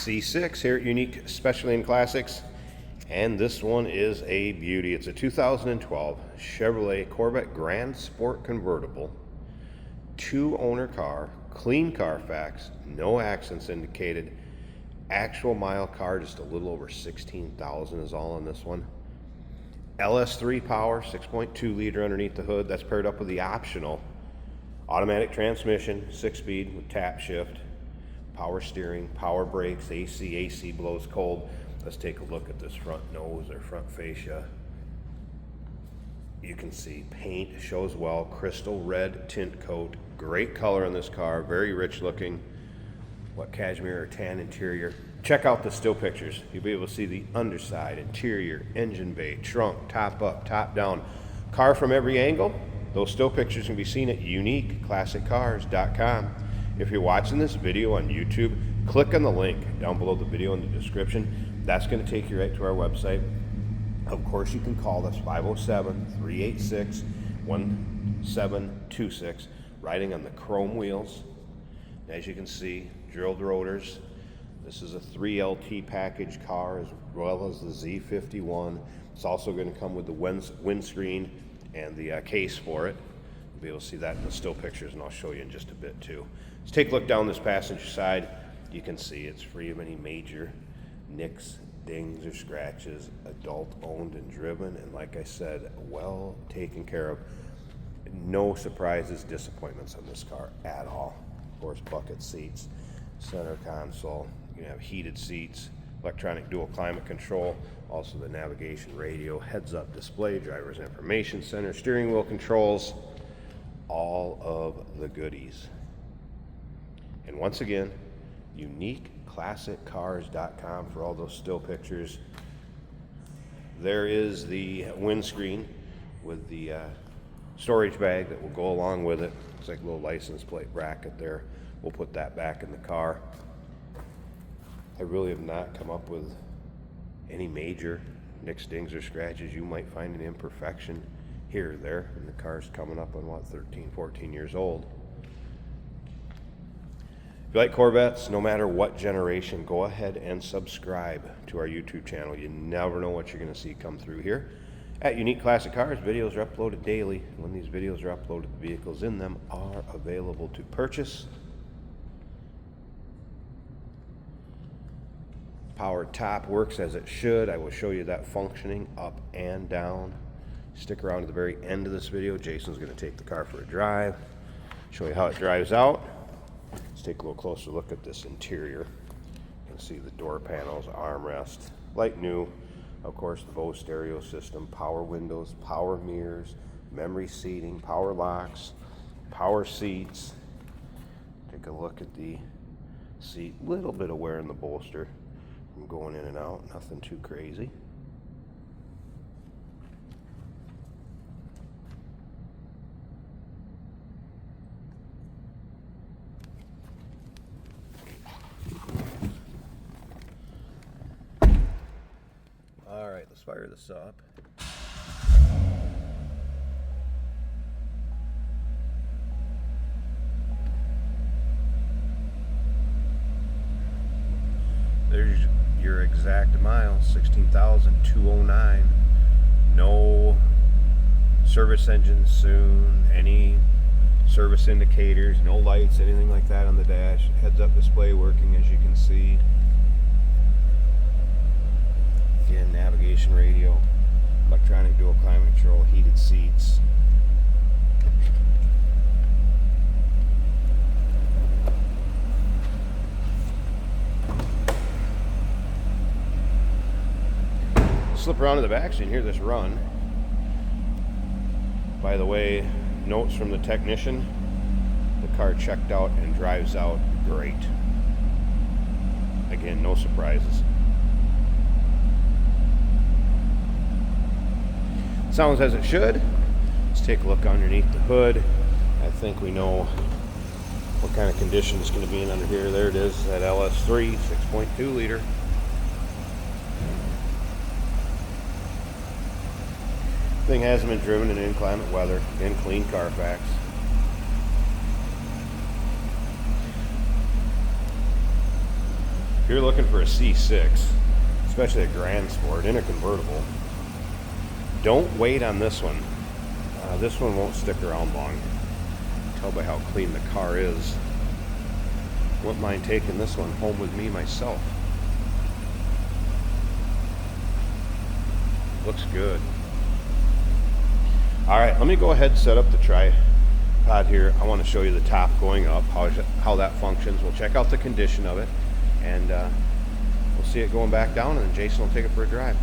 C6 here at Unique Specialty and Classics, and this one is a beauty. It's a 2012 Chevrolet Corvette Grand Sport Convertible, 2-owner car, clean Carfax, no accidents indicated, actual mile car just a little over 16,000 is all on this one. LS3 power, 6.2 liter underneath the hood. That's paired up with the optional automatic transmission, 6-speed with tap shift, power steering, power brakes, AC blows cold. Let's take a look at this front nose or front fascia. You can see paint shows well, crystal red tint coat, great color in this car, very rich looking, what, cashmere or tan interior. Check out the still pictures. You'll be able to see the underside, interior, engine bay, trunk, top up, top down, car from every angle. Those still pictures can be seen at uniqueclassiccars.com. If you're watching this video on YouTube, click on the link down below the video in the description. That's going to take you right to our website. Of course, you can call us 507-386-1726, riding on the chrome wheels. As you can see, drilled rotors. This is a 3LT package car as well as the Z51. It's also going to come with the windscreen and the case for it. You'll be able to see that in the still pictures, and I'll show you in just a bit too. Let's take a look down this passenger side. You can see it's free of any major nicks, dings, or scratches, adult owned and driven, and like I said, well taken care of. No surprises, disappointments on this car at all. Of course, bucket seats, center console, you have heated seats, electronic dual climate control, also the navigation radio, heads-up display, driver's information center, steering wheel controls, all of the goodies. And once again, uniqueclassiccars.com for all those still pictures. There is the windscreen with the storage bag that will go along with it. It's like a little license plate bracket there. We'll put that back in the car. I really have not come up with any major nicks, dings, or scratches. You might find an imperfection here or there, and the car's coming up on, what, 13, 14 years old. If you like Corvettes, no matter what generation, go ahead and subscribe to our YouTube channel. You never know what you're going to see come through here. At Unique Classic Cars, videos are uploaded daily. When these videos are uploaded, the vehicles in them are available to purchase. Power top works as it should. I will show you that functioning up and down. Stick around to the very end of this video. Jason's going to take the car for a drive, show you how it drives out. Let's take a little closer look at this interior. You can see the door panels, armrest, like new. Of course, the Bose stereo system, power windows, power mirrors, memory seating, power locks, power seats. Take a look at the seat. Little bit of wear in the bolster from going in and out. Nothing too crazy. All right, let's fire this up. There's your exact miles, 16,209. No service engine soon, any service indicators, no lights, anything like that on the dash. Heads-up display working, as you can see. Again, navigation radio, electronic dual climate control, heated seats. Slip around to the back so you can hear this run. By the way, notes from the technician, the car checked out and drives out great. Again, no surprises. Sounds as it should. Let's take a look underneath the hood. I think we know what kind of condition it's going to be in under here. There it is, that LS3 6.2 liter. Thing hasn't been driven in inclement weather. Again, clean Carfax. If you're looking for a C6, especially a Grand Sport in a convertible, don't wait on this one. This one won't stick around long. Tell by how clean the car is. Wouldn't mind taking this one home with me myself. Looks good. All right, let me go ahead and set up the tripod here. I want to show you the top going up, how that functions. We'll check out the condition of it, and we'll see it going back down, and then Jason will take it for a drive.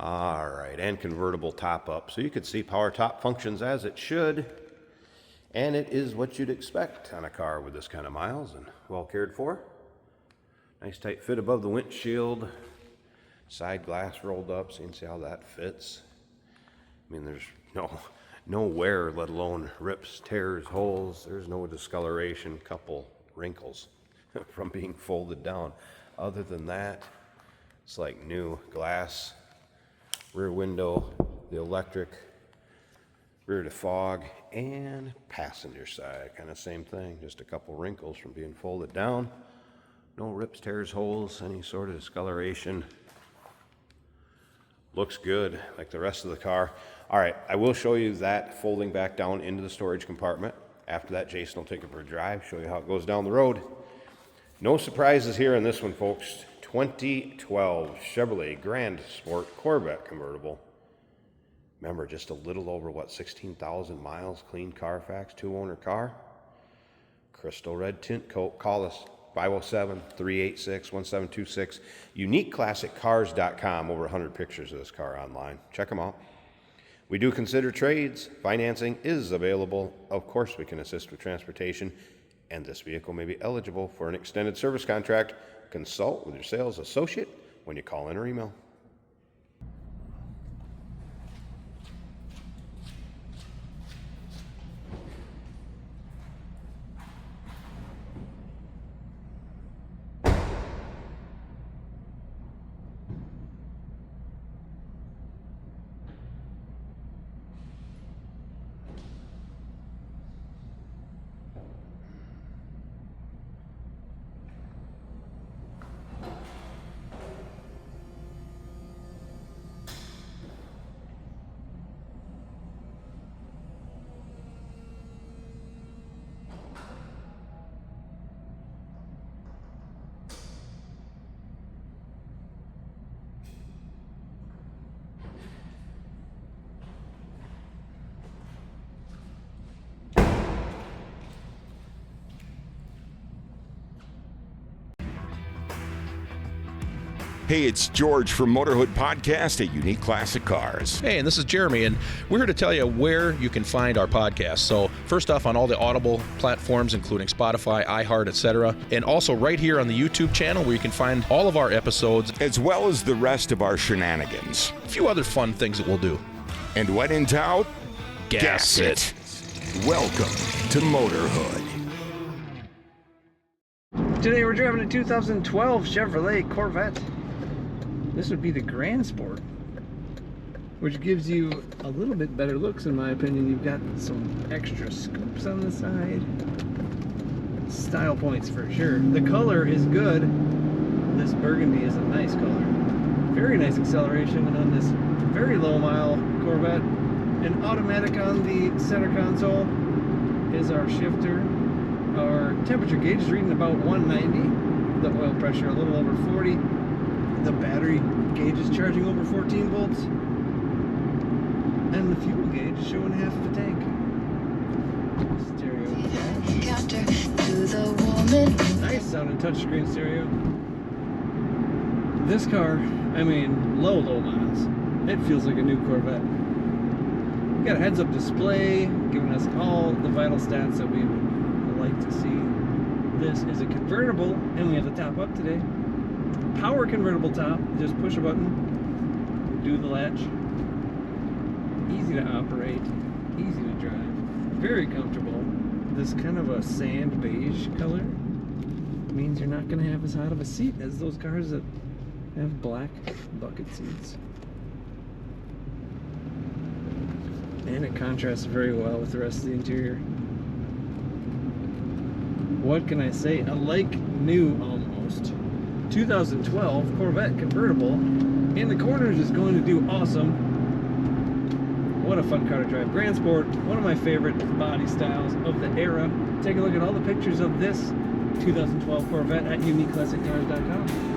All right, and convertible top up. So you can see power top functions as it should, and it is what you'd expect on a car with this kind of miles and well cared for. Nice tight fit above the windshield, side glass rolled up, so you can see how that fits. I mean, there's no wear, let alone rips, tears, holes. There's no discoloration, couple wrinkles from being folded down. Other than that, it's like new. Glass, rear window, the electric, rear defog, and passenger side. Kind of same thing, just a couple wrinkles from being folded down. No rips, tears, holes, any sort of discoloration. Looks good, like the rest of the car. All right, I will show you that folding back down into the storage compartment. After that, Jason will take it for a drive, show you how it goes down the road. No surprises here in this one, folks. 2012 Chevrolet Grand Sport Corvette convertible. Remember, just a little over, 16,000 miles, clean Carfax, 2-owner car. Crystal red tint coat. Call us, 507-386-1726. UniqueClassicCars.com. Over 100 pictures of this car online. Check them out. We do consider trades. Financing is available. Of course, we can assist with transportation, and this vehicle may be eligible for an extended service contract. Consult with your sales associate when you call in or email. Hey, it's George from Motorhood Podcast at Unique Classic Cars. Hey, and this is Jeremy, and we're here to tell you where you can find our podcast. So first off, on all the Audible platforms, including Spotify, iHeart, etc., and also right here on the YouTube channel where you can find all of our episodes, as well as the rest of our shenanigans. A few other fun things that we'll do. And when in doubt, gas it. Welcome to Motorhood. Today we're driving a 2012 Chevrolet Corvette. This would be the Grand Sport, which gives you a little bit better looks in my opinion. You've got some extra scoops on the side. Style points for sure. The color is good. This burgundy is a nice color. Very nice acceleration on this very low mile Corvette. An automatic on the center console is our shifter. Our temperature gauge is reading about 190. The oil pressure a little over 40. The battery gauge is charging over 14 volts. And the fuel gauge is showing half of a tank. Stereo. Nice sounding touchscreen stereo. This car, I mean, low miles. It feels like a new Corvette. We got a heads-up display giving us all the vital stats that we would like to see. This is a convertible, and we have the top up today. Power convertible top. Just push a button, do the latch. Easy to operate, easy to drive, very comfortable. This kind of a sand beige color means you're not going to have as hot of a seat as those cars that have black bucket seats. And it contrasts very well with the rest of the interior. What can I say? A like new almost 2012 Corvette convertible in the corners is going to do awesome. What a fun car to drive. Grand Sport, one of my favorite body styles of the era. Take a look at all the pictures of this 2012 Corvette at uniqueclassiccars.com.